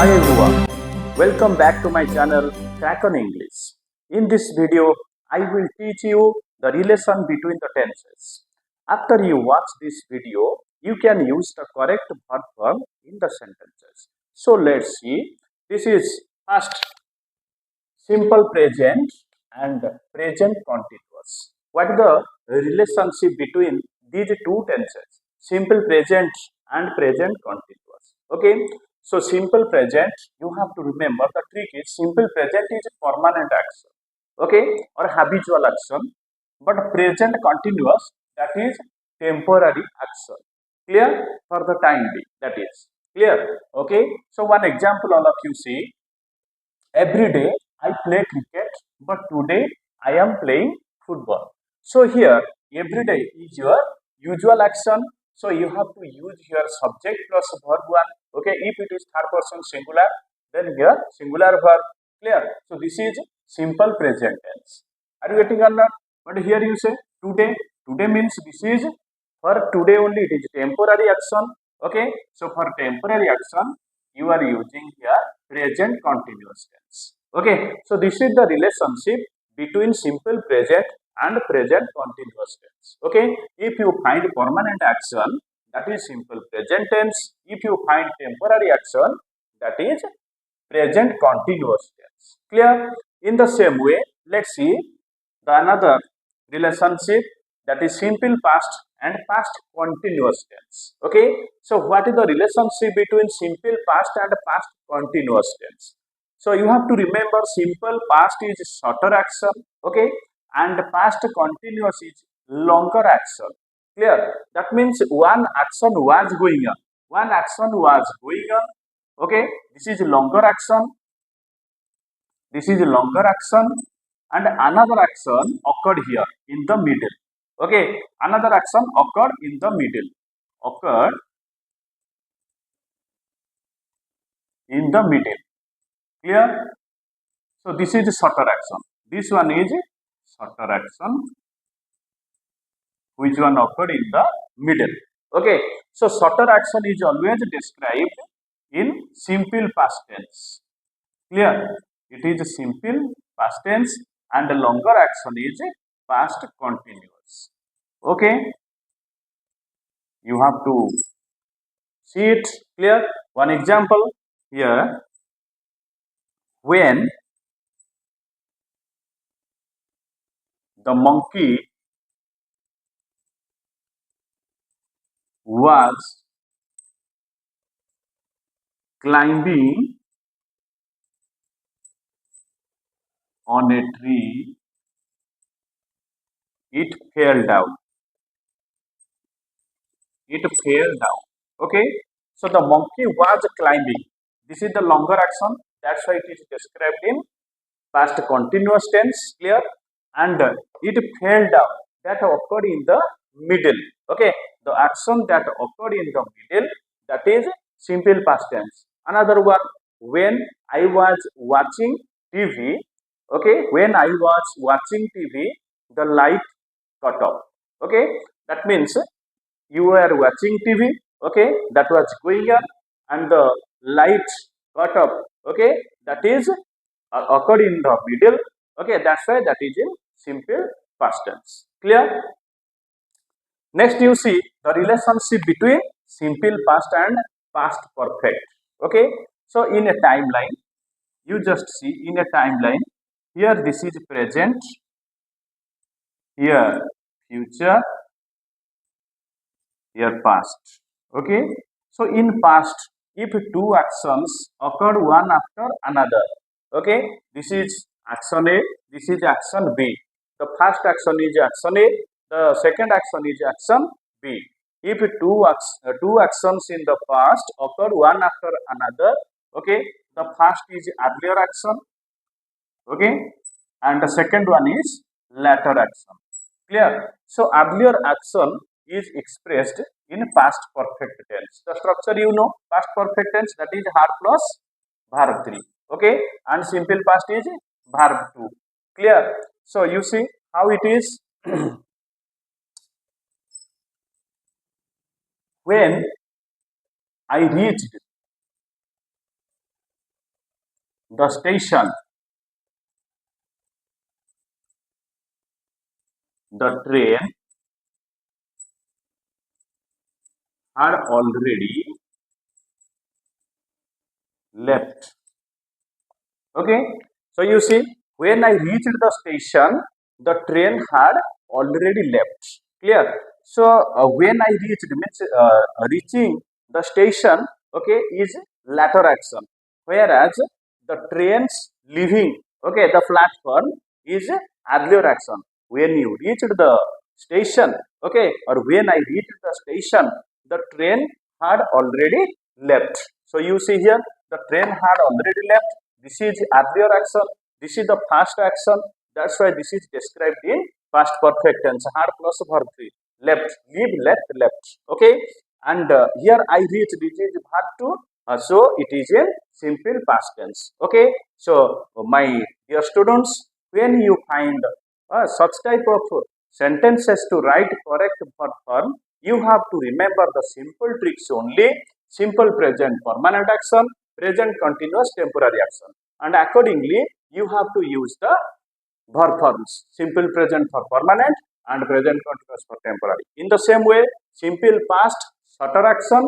Hi everyone, welcome back to my channel Crack on English. In this video, I will teach you the relation between the tenses. After you watch this video, you can use the correct verb form in the sentences. So let's see. This is first simple present and present continuous. What is the relationship between these two tenses? Simple present and present continuous. Okay. So simple present, you have to remember the trick is simple present is permanent action. Okay, or habitual action. But present continuous, that is temporary action. Clear? For the time being, that is clear. Okay. So one example all of you see. Every day I play cricket, but today I am playing football. So here, every day is your usual action. So you have to use your subject plus verb one. Okay, if it is third person singular, then here singular verb. Clear? So this is simple present tense. Are you getting or not? But here you say today. Today means this is for today only. It is temporary action. Okay. So for temporary action, you are using here present continuous tense. Okay, so this is the relationship between simple present and present continuous tense. Okay, if you find permanent action, that is simple present tense. If you find temporary action, that is present continuous tense. Clear? In the same way, let's see the another relationship, that is simple past and past continuous tense. Okay, so what is the relationship between simple past and past continuous tense? So you have to remember simple past is shorter action, okay, and past continuous is longer action. Clear? That means one action was going on, one action was going on, okay, this is longer action, this is longer action, and another action occurred here in the middle. Okay, another action occurred in the middle, occurred in the middle. Clear? So this is shorter action, this one is shorter action, which one occurred in the middle. Okay, so shorter action is always described in simple past tense. Clear? It is simple past tense and longer action is past continuous. Okay, you have to see it. Clear? One example here, when the monkey was climbing on a tree, it fell down. It fell down. Okay, so the monkey was climbing. This is the longer action. That's why it is described in past continuous tense. Clear? And it fell down. That occurred in the middle. Okay, the action that occurred in the middle, that is simple past tense. Another one, when I was watching TV. Okay, when I was watching TV, the light cut off. Okay, that means you were watching TV, okay, that was going on, and the light got up, okay, that is occurred in the middle, okay, that's why that is in simple past tense. Clear? Next, you see the relationship between simple past and past perfect. Okay, so in a timeline, you just see in a timeline, here this is present, here future, here past. Okay, so in past, if two actions occurred one after another, okay, this is action A, this is action B. The first action is action A, the second action is action B. If two actions in the past occurred one after another, okay, the first is earlier action, okay, and the second one is later action. Clear? So earlier action is expressed in past perfect tense. The structure you know, past perfect tense, that is verb plus verb 3. Okay, and simple past is verb 2. Clear? So you see how it is. When I reached the station, the train had already left. Okay, so you see, when I reached the station, the train had already left. Clear? So when I reached means reaching the station, okay, is latter action, whereas the trains leaving, okay, the platform is earlier action. When you reached the station, okay, or when I reached the station, the train had already left. So you see here, the train had already left. This is earlier action. This is the past action. That's why this is described in past perfect tense. Had plus verb 3. Left, leave, left, left. Okay. And here I reach. This is verb 2. So it is in simple past tense. Okay. So my dear students, when you find such type of sentences to write correct verb form, you have to remember the simple tricks only. Simple present permanent action, present continuous temporary action, and accordingly you have to use the verb forms. Simple present for permanent and present continuous for temporary. In the same way, simple past shorter action,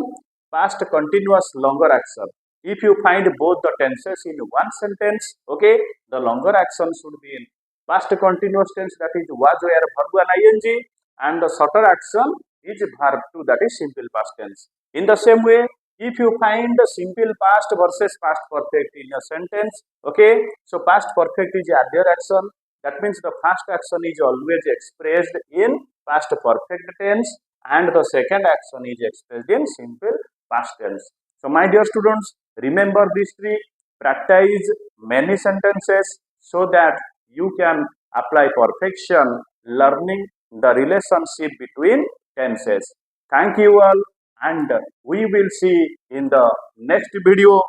past continuous longer action. If you find both the tenses in one sentence, okay, the longer action should be in past continuous tense, that is was, where, verb and ing, and the shorter action is verb 2, that is simple past tense. In the same way, if you find the simple past versus past perfect in a sentence, okay, so past perfect is earlier action, that means the first action is always expressed in past perfect tense and the second action is expressed in simple past tense. So my dear students, remember these three, practice many sentences so that you can apply perfection learning the relationship between tenses. Thank you all, and we will see in the next video.